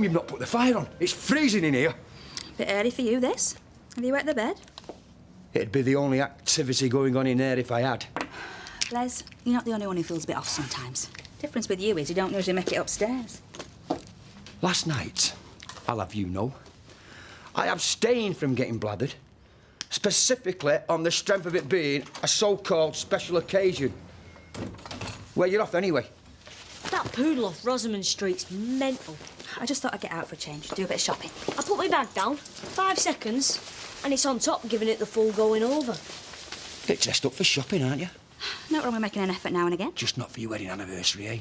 come you've not put the fire on? It's freezing in here. Bit early for you, this. Have you wet the bed? It'd be the only activity going on in there if I had. Les, you're not the only one who feels a bit off sometimes. Difference with you is you don't usually make it upstairs. Last night, I'll have you know, I abstained from getting blathered, specifically on the strength of it being a so-called special occasion. Where you off, anyway? That poodle off Rosamond Street's mental. I just thought I'd get out for a change, do a bit of shopping. I put my bag down, 5 seconds, and it's on top, giving it the full going over. Bit dressed up for shopping, aren't you? Not wrong with making an effort now and again. Just not for your wedding anniversary, eh?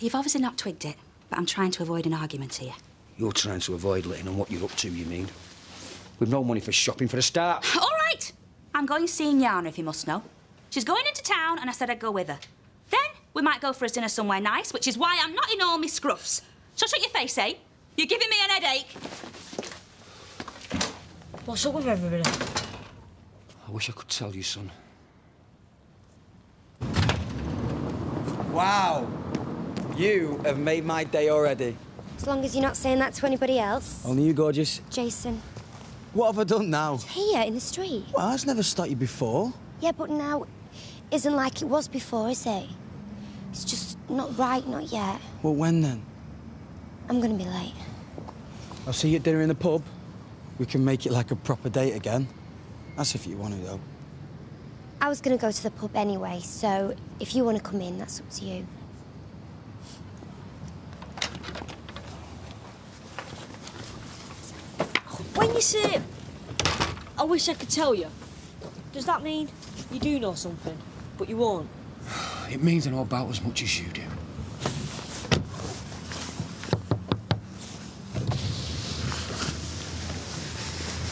You've obviously not twigged it, but I'm trying to avoid an argument here. You're trying to avoid letting on what you're up to, you mean? We've no money for shopping for a start. All right! I'm going seeing Yana, if you must know. She's going into town, and I said I'd go with her. Then we might go for a dinner somewhere nice, which is why I'm not in all my scruffs. So shut your face, eh? You're giving me an headache. What's up with everybody? I wish I could tell you, son. Wow. You have made my day already. As long as you're not saying that to anybody else. Only you, gorgeous. Jason. What have I done now? Here, in the street. Well, that's never stopped you before. Yeah, but now isn't like it was before, is it? It's just not right, not yet. Well, when then? I'm gonna be late. I'll see you at dinner in the pub. We can make it like a proper date again. That's if you want to, though. I was gonna go to the pub anyway, so if you want to come in, that's up to you. When you say, I wish I could tell you, does that mean you do know something, but you won't? It means I know about as much as you do.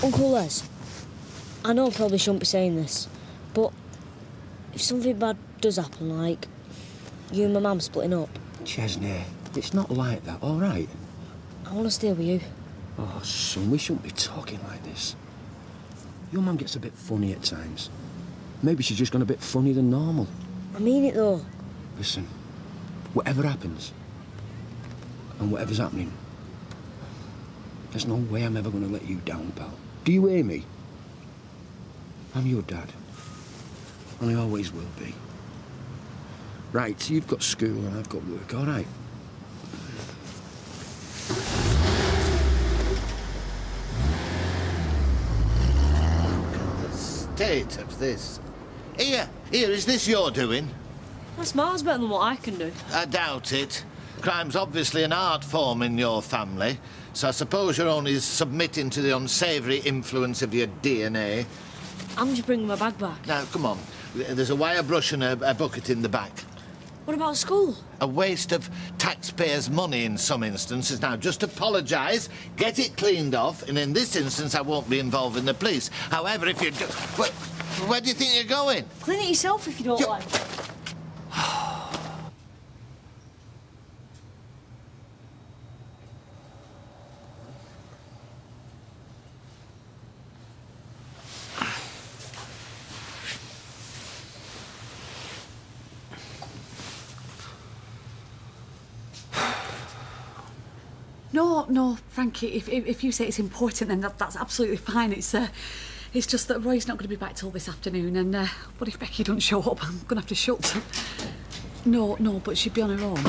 Uncle Les, I know I probably shouldn't be saying this, but if something bad does happen, like you and my mum splitting up... Chesney, it's not like that, all right? I want to stay with you. Oh, son, we shouldn't be talking like this. Your mum gets a bit funny at times. Maybe she's just gone a bit funnier than normal. I mean it, though. Listen, whatever happens, and whatever's happening, there's no way I'm ever going to let you down, pal. Do you hear me? I'm your dad, and I always will be. Right, you've got school and I've got work, all right? The state of this. Here, is this your doing? That's miles better than what I can do. I doubt it. Crime's obviously an art form in your family, so I suppose you're only submitting to the unsavoury influence of your DNA. I'm just bringing my bag back. Now, come on. There's a wire brush and a bucket in the back. What about school? A waste of taxpayers' money in some instances. Now, just apologise, get it cleaned off, and in this instance, I won't be involving the police. However, if you do... Where do you think you're going? Clean it yourself if you don't like. No, Frankie, if you say it's important, then that's absolutely fine. It's just that Roy's not going to be back till this afternoon, and what if Becky doesn't show up? I'm going to have to shut. No, but she'd be on her own.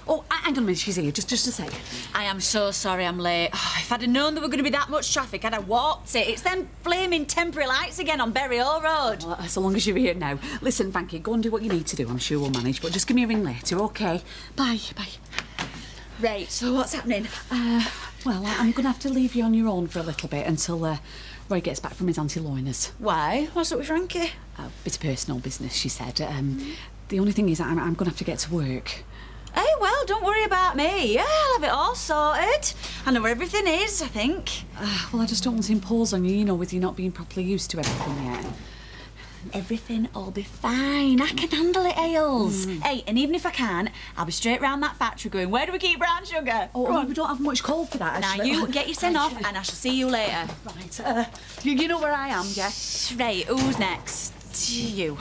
Oh, hang on a minute, she's here, just a second. I am so sorry I'm late. Oh, if I'd have known there were going to be that much traffic, I'd have walked it. It's them flaming temporary lights again on Berry Hall Road. Well, so long as you're here now. Listen, Frankie, go and do what you need to do. I'm sure we'll manage, but just give me a ring later, OK? Bye. Right, so what's happening? Well, I'm going to have to leave you on your own for a little bit until Roy gets back from his Auntie Loina's. Why? What's up with Frankie? A bit of personal business, she said. The only thing is I'm going to have to get to work. Hey, well, don't worry about me. Yeah, I'll have it all sorted. I know where everything is, I think. Well, I just don't want to impose on you, with you not being properly used to everything yet. Everything'll be fine. I can handle it, Ailes. Hey, and even if I can't, I'll be straight round that factory going, where do we keep brown sugar? Oh, we don't have much coal for that, actually. Now, you get your send off, and I shall see you later. Right, you know where I am, yeah? Right, who's next? You.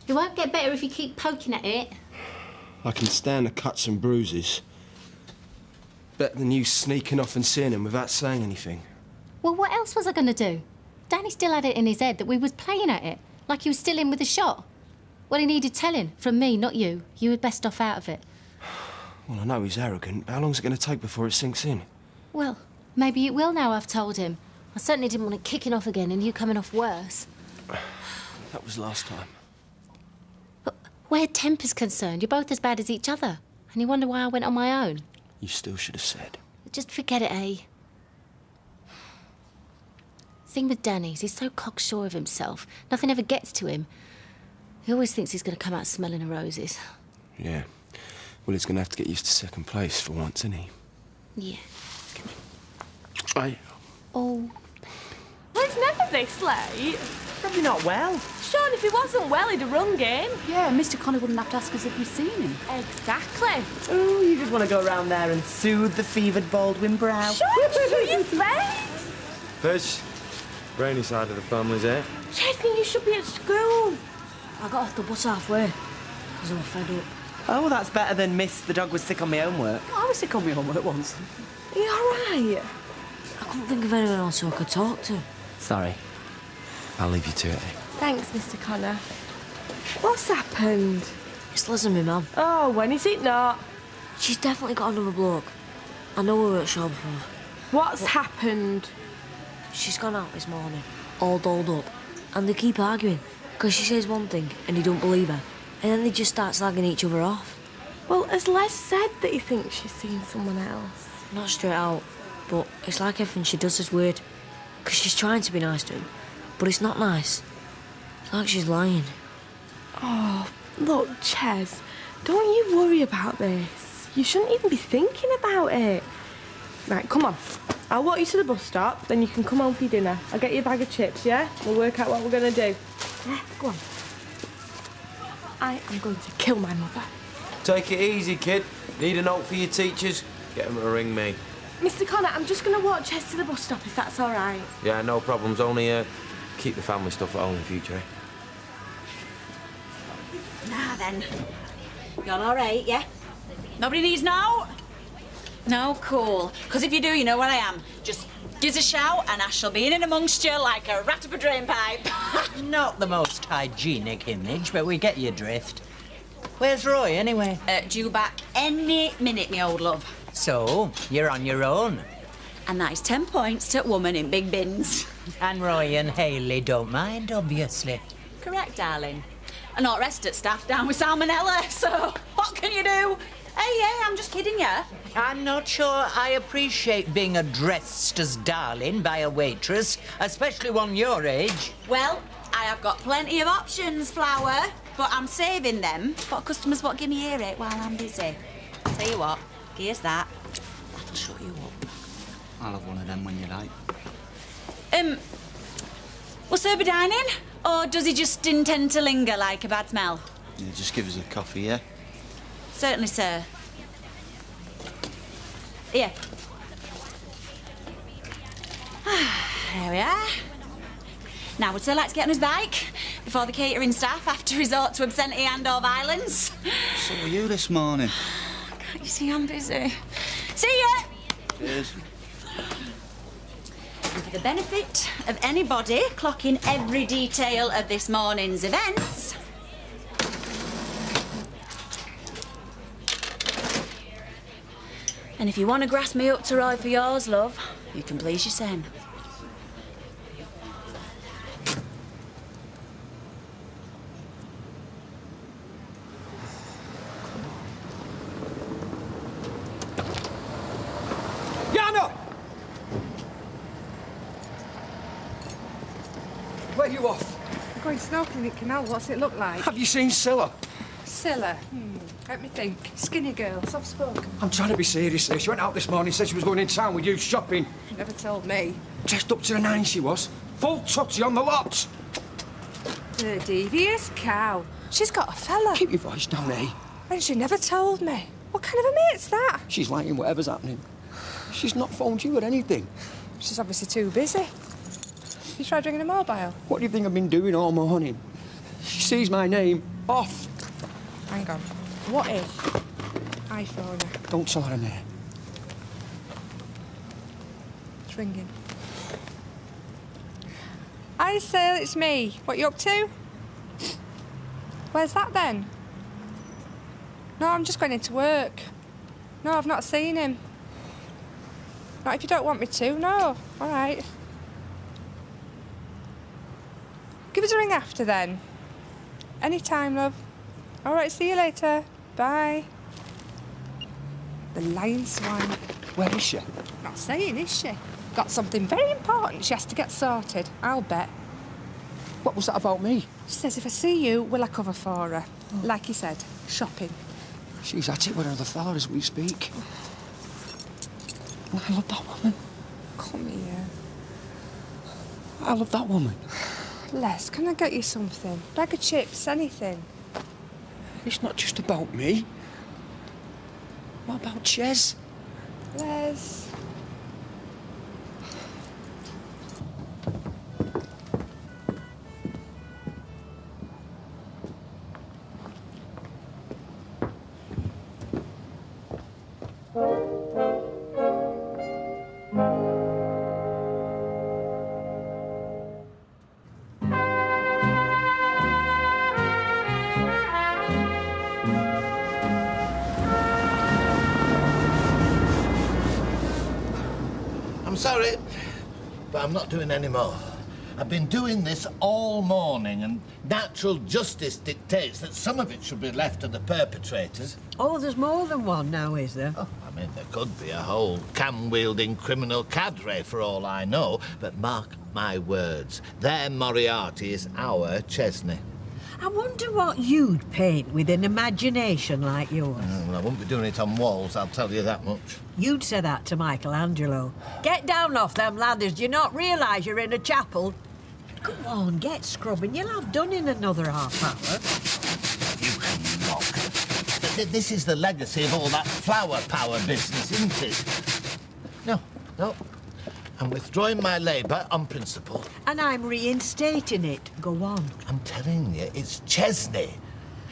It won't get better if you keep poking at it. I can stand the cuts and bruises. Better than you sneaking off and seeing him without saying anything. Well, what else was I going to do? Danny still had it in his head that we was playing at it, like he was still in with the shot. Well, he needed telling, from me, not you. You were best off out of it. Well, I know he's arrogant. How long's it going to take before it sinks in? Well, maybe it will now I've told him. I certainly didn't want it kicking off again and you coming off worse. That was last time. But where temper's concerned, you're both as bad as each other. And you wonder why I went on my own. You still should have said. Just forget it, eh? Thing with Danny is he's so cocksure of himself. Nothing ever gets to him. He always thinks he's going to come out smelling of roses. Yeah. Well, he's going to have to get used to second place for once, isn't he? Yeah. Aye. Oh. Well, it's never this late. Probably not well. Sean, if he wasn't well, he'd have rung in. Yeah, Mr. Connor wouldn't have to ask us if we've seen him. Exactly. Oh, you just want to go around there and soothe the fevered Baldwin brow. Sean, show your face. Fish. Brainy side of the family's here. Chesney, you should be at school. I got off the bus halfway because I was fed up. Oh, that's better than Miss the dog was sick on my homework. I was sick on my homework once. Are you all right? I couldn't think of anyone else who I could talk to. Sorry. I'll leave you to it. Thanks, Mr. Connor. What's happened? It's Liz and my mum. Oh, when is it not? She's definitely got another bloke. I know we weren't sure before. What's happened? She's gone out this morning, all dolled up, and they keep arguing, because she says one thing and he don't believe her, and then they just start slagging each other off. Well, has Les said that he thinks she's seen someone else? Not straight out, but it's like everything she does is weird, because she's trying to be nice to him, but it's not nice. It's like she's lying. Oh, look, Ches, don't you worry about this. You shouldn't even be thinking about it. Right, come on. I'll walk you to the bus stop, then you can come home for your dinner. I'll get you a bag of chips, yeah? We'll work out what we're going to do. Yeah, go on. I am going to kill my mother. Take it easy, kid. Need a note for your teachers? Get them to ring me. Mr. Connor, I'm just going to walk Ches to the bus stop, if that's all right. Yeah, no problems. Only keep the family stuff at home in future, eh? Now then. You all right, yeah? Nobody needs no? No, cool. Because if you do, you know where I am. Just give us a shout and I shall be in and amongst you like a rat up a drain pipe. Not the most hygienic image, but we get your drift. Where's Roy, anyway? Due back any minute, me old love. So, you're on your own. And that is 10 points to woman in big bins. And Roy and Hayley don't mind, obviously. Correct, darling. And all rest at staff down with salmonella, so what can you do? Hey, I'm just kidding you. I'm not sure I appreciate being addressed as darling by a waitress, especially one your age. Well, I have got plenty of options, Flower, but I'm saving them for customers what give me earache while I'm busy. Tell you what, here's that. That'll shut you up. I'll have one of them when you like. Will Sir be dining? Or does he just intend to linger like a bad smell? Yeah, just give us a coffee, yeah? Certainly, sir. Here. There we are. Now, would Sir like to get on his bike before the catering staff have to resort to obscenity and/or violence? So were you this morning? Can't you see I'm busy? See ya! Cheers. And for the benefit of anybody clocking every detail of this morning's events, and if you want to grasp me up to Roy for yours, love, you can please your sen. Yana! Where are you off? I'm going snorkeling at Canal. What's it look like? Have you seen Scylla? Scylla? Let me think. Skinny girl, soft spoken. I'm trying to be serious here. She went out this morning, said she was going in town with you shopping. She never told me. Dressed up to the nines she was. Full tutty on the lot. The devious cow. She's got a fella. Keep your voice down, eh? And she never told me. What kind of a mate's that? She's lying whatever's happening. She's not phoned you or anything. She's obviously too busy. You tried ringing a mobile? What do you think I've been doing all morning? She sees my name. Off. Hang on. What if I phone her? Don't tell her I'm here. It's ringing. Hi, Sil, it's me. What you up to? Where's that then? No, I'm just going into work. No, I've not seen him. Not if you don't want me to, no. All right. Give us a ring after then. Anytime, love. All right, see you later. Bye. The lying swine. Where is she? Not saying, is she? Got something very important she has to get sorted, I'll bet. What was that about me? She says if I see you, will I cover for her? Like you said, shopping. She's at it with another fella as we speak. And I love that woman. Come here. I love that woman. Les, can I get you something? Bag of chips, anything. It's not just about me. What about Ches? Les. I'm sorry, but I'm not doing any more. I've been doing this all morning, and natural justice dictates that some of it should be left to the perpetrators. Oh, there's more than one now, is there? Oh, I mean, there could be a whole cam-wielding criminal cadre for all I know, but mark my words, their Moriarty is our Chesney. I wonder what you'd paint with an imagination like yours. Well, I wouldn't be doing it on walls, I'll tell you that much. You'd say that to Michelangelo. Get down off them ladders. Do you not realise you're in a chapel? Go on, get scrubbing. You'll have done in another half hour. You mock. This is the legacy of all that flower power business, isn't it? No. I'm withdrawing my labour on principle. And I'm reinstating it. Go on. I'm telling you, it's Chesney.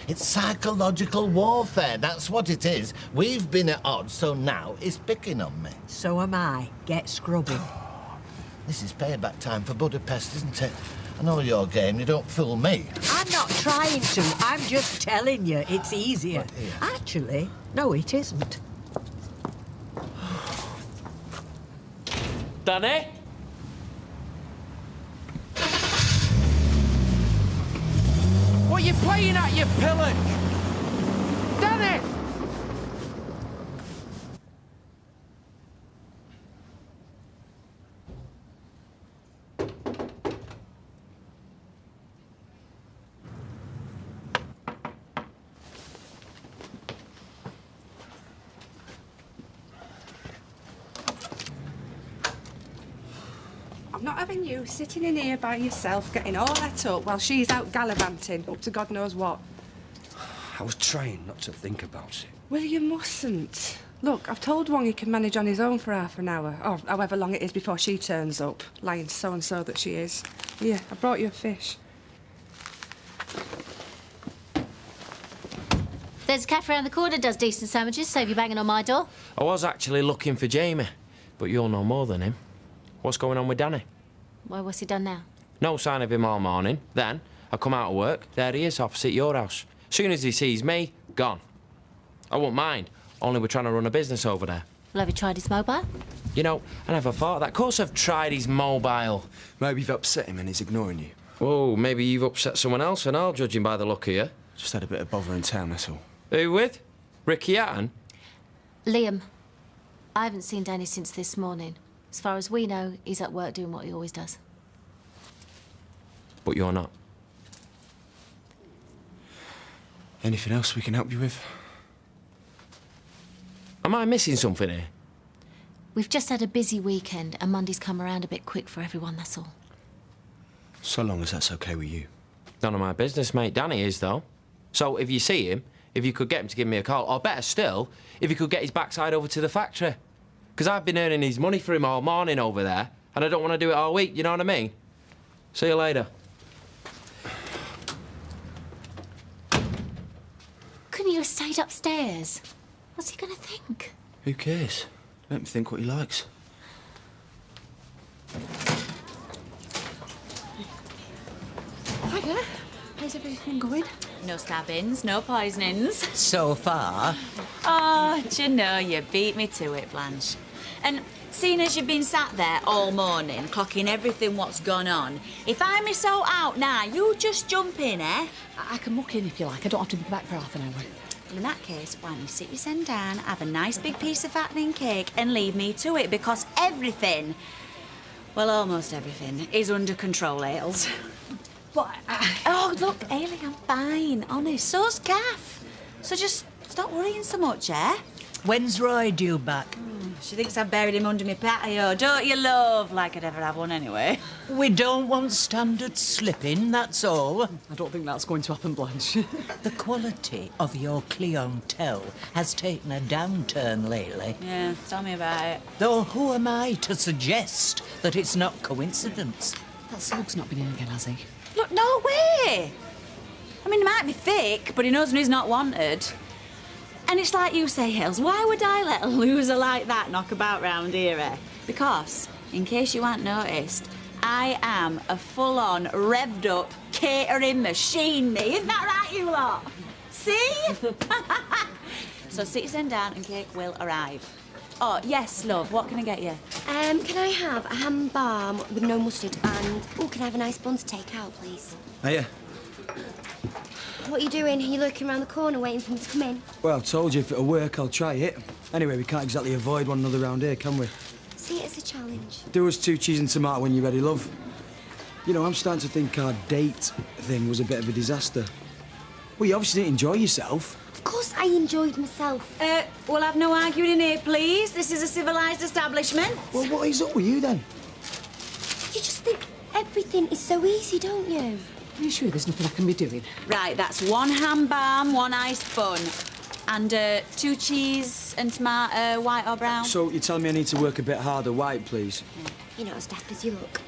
It's psychological warfare, that's what it is. We've been at odds, so now it's picking on me. So am I. Get scrubbing. This is payback time for Budapest, isn't it? I know your game, you don't fool me. I'm not trying to. I'm just telling you it's easier. Actually, no, it isn't. Danny? What are you playing at, you pillage? Danny! I'm not having you sitting in here by yourself, getting all let up while she's out gallivanting, up to God knows what. I was trying not to think about it. Well, you mustn't. Look, I've told Wong he can manage on his own for half an hour, or however long it is before she turns up, lying so-and-so that she is. Here, I brought you a fish. There's a cafe around the corner that does decent sandwiches, save you banging on my door. I was actually looking for Jamie, but you'll know more than him. What's going on with Danny? Well, what's he done now? No sign of him all morning. Then, I come out of work, there he is, opposite your house. Soon as he sees me, gone. I won't mind, only we're trying to run a business over there. Well, have you tried his mobile? You know, I never thought of that. Of course I've tried his mobile. Maybe you've upset him and he's ignoring you. Oh, maybe you've upset someone else and I'll, judging by the look of you. Just had a bit of bother in town, that's all. Who with? Ricky Hatton? Liam. I haven't seen Danny since this morning. As far as we know, he's at work doing what he always does. But you're not. Anything else we can help you with? Am I missing something here? We've just had a busy weekend and Monday's come around a bit quick for everyone, that's all. So long as that's okay with you. None of my business, mate. Danny is, though. So if you see him, if you could get him to give me a call, or better still, if you could get his backside over to the factory. Because I've been earning his money for him all morning over there, and I don't want to do it all week, you know what I mean? See you later. couldn't you have stayed upstairs? What's he going to think? Who cares? Let him think what he likes. Hiya. How's everything going? No stabbings, no poisonings. So far. Oh, do you know, you beat me to it, Blanche. And seeing as you've been sat there all morning, clocking everything what's gone on, if I miss out now, you just jump in, eh? I can muck in if you like. I don't have to be back for half an hour. Well, in that case, why don't you sit yourself down, have a nice big piece of fattening cake and leave me to it, because everything, well, almost everything, is under control, Ailes. But Oh, look, Ailey, I'm fine, honest. So's Gaff. So just stop worrying so much, eh? When's Roy due back? She thinks I've buried him under my patio, don't you, love? Like I'd ever have one anyway. We don't want standard slipping, that's all. I don't think that's going to happen, Blanche. The quality of your clientele has taken a downturn lately. Yeah, tell me about it. Though who am I to suggest that it's not coincidence? That slug's not been in again, has he? Look, no way! I mean, he might be thick, but he knows when he's not wanted. And it's like you say, Hills, why would I let a loser like that knock about round here, eh? Because, in case you hadn't noticed, I am a full-on, revved-up catering machine, me. Isn't that right, you lot? See? So sit yourself down and cake will arrive. Oh, yes, love, what can I get you? Can I have a ham barm with no mustard and... Oh, can I have a nice bun to take out, please? Hiya. What are you doing? Are you lurking around the corner waiting for me to come in? Well, I told you if it'll work, I'll try it. Anyway, we can't exactly avoid one another round here, can we? See it as a challenge. Do us 2 cheese and tomato when you're ready, love. You know, I'm starting to think our date thing was a bit of a disaster. Well, you obviously didn't enjoy yourself. Of course I enjoyed myself. We'll have no arguing in here, please. This is a civilised establishment. Well, what is up with you, then? You just think everything is so easy, don't you? Are you sure there's nothing I can be doing? Right, that's 1 ham barm, 1 iced bun. And 2 cheese and tomato, white or brown. So you're telling me I need to work a bit harder white, please? You're not as daft as you look.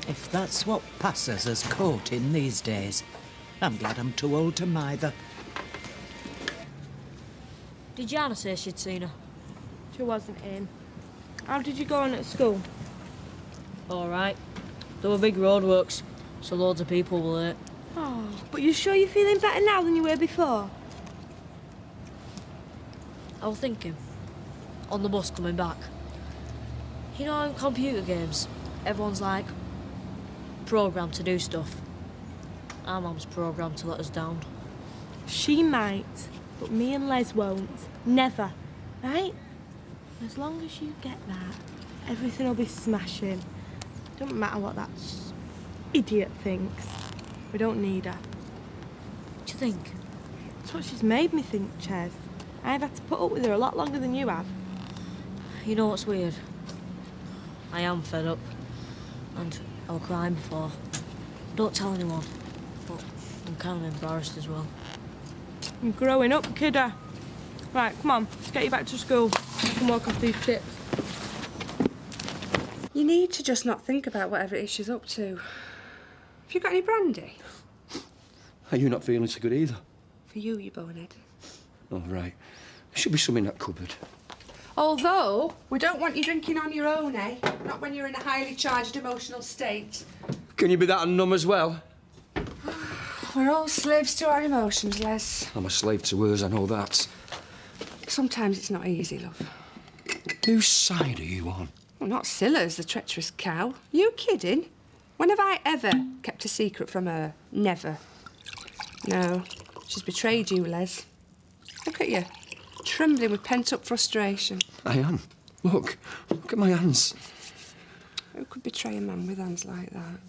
If that's what passes as courting these days, I'm glad I'm too old to mither. Did Jana say she'd seen her? She wasn't in. How did you go on at school? All right. There were big roadworks, so loads of people were late. Oh, but you sure you're feeling better now than you were before? I was thinking, on the bus coming back. You know, in computer games, everyone's like programmed to do stuff. Our mum's programmed to let us down. She might, but me and Les won't. Never. Right? As long as you get that, everything will be smashing. Don't matter what that idiot thinks. We don't need her. What do you think? That's what she's made me think, Ches. I've had to put up with her a lot longer than you have. You know what's weird? I am fed up. And I was crying before. Don't tell anyone. But I'm kind of embarrassed as well. You're growing up, kidder. Right, come on, let's get you back to school. You can walk off these chips. You need to just not think about whatever it is she's up to. Have you got any brandy? Are you not feeling so good either? For you, you bonehead. Oh, right. There should be some in that cupboard. Although, we don't want you drinking on your own, eh? Not when you're in a highly charged emotional state. Can you be that numb as well? We're all slaves to our emotions, Les. I'm a slave to hers, I know that. Sometimes it's not easy, love. Whose side are you on? Well, not Scylla's, the treacherous cow. You kidding? When have I ever kept a secret from her? Never. No, she's betrayed you, Les. Look at you, trembling with pent-up frustration. I am. Look at my hands. Who could betray a man with hands like that?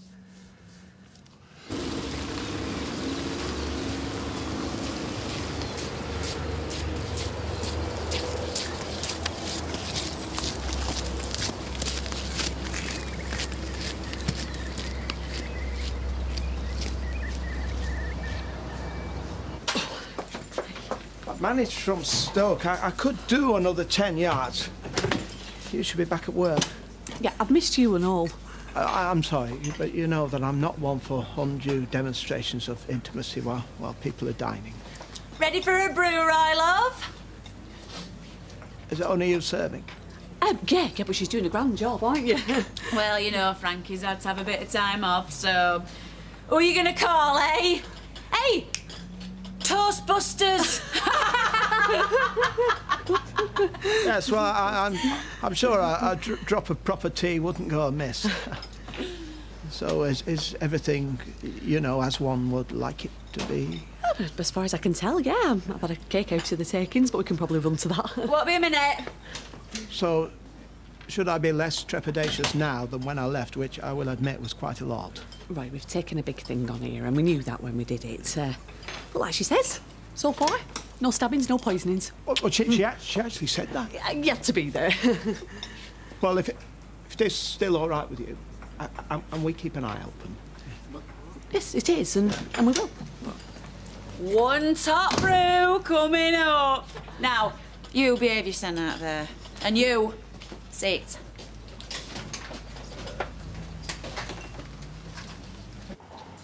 Managed from Stoke. I could do another 10 yards. You should be back at work. Yeah, I've missed you and all. I'm sorry, but you know that I'm not one for undue demonstrations of intimacy while people are dining. Ready for a brew, Roy, love? Is it only you serving? Yeah, but she's doing a grand job, aren't you? Well, you know, Frankie's had to have a bit of time off, so... Who are you going to call, eh? Hey! Toastbusters! Yes, well, I'm sure a drop of proper tea wouldn't go amiss. So is everything, you know, as one would like it to be? As far as I can tell, yeah. I've had a cake out to the takings, but we can probably run to that. Won't be a minute. So, should I be less trepidatious now than when I left, which I will admit was quite a lot? Right, we've taken a big thing on here, and we knew that when we did it. But like she says, so far, no stabbings, no poisonings. Well, she actually said that. Yet to be there. Well, if this is still all right with you, and we keep an eye open. Yes, it is, and we will. One top brew coming up. Now, you behave yourself out there. And you, sit.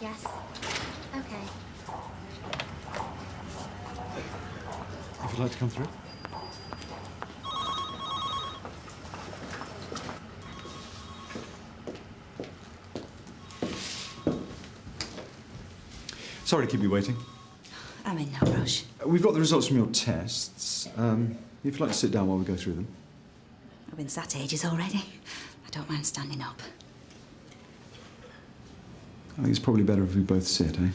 Yes. Okay. If you'd like to come through. Sorry to keep you waiting. I'm in no rush. We've got the results from your tests. If you'd like to sit down while we go through them. I've been sat ages already. I don't mind standing up. I think it's probably better if we both sit, eh?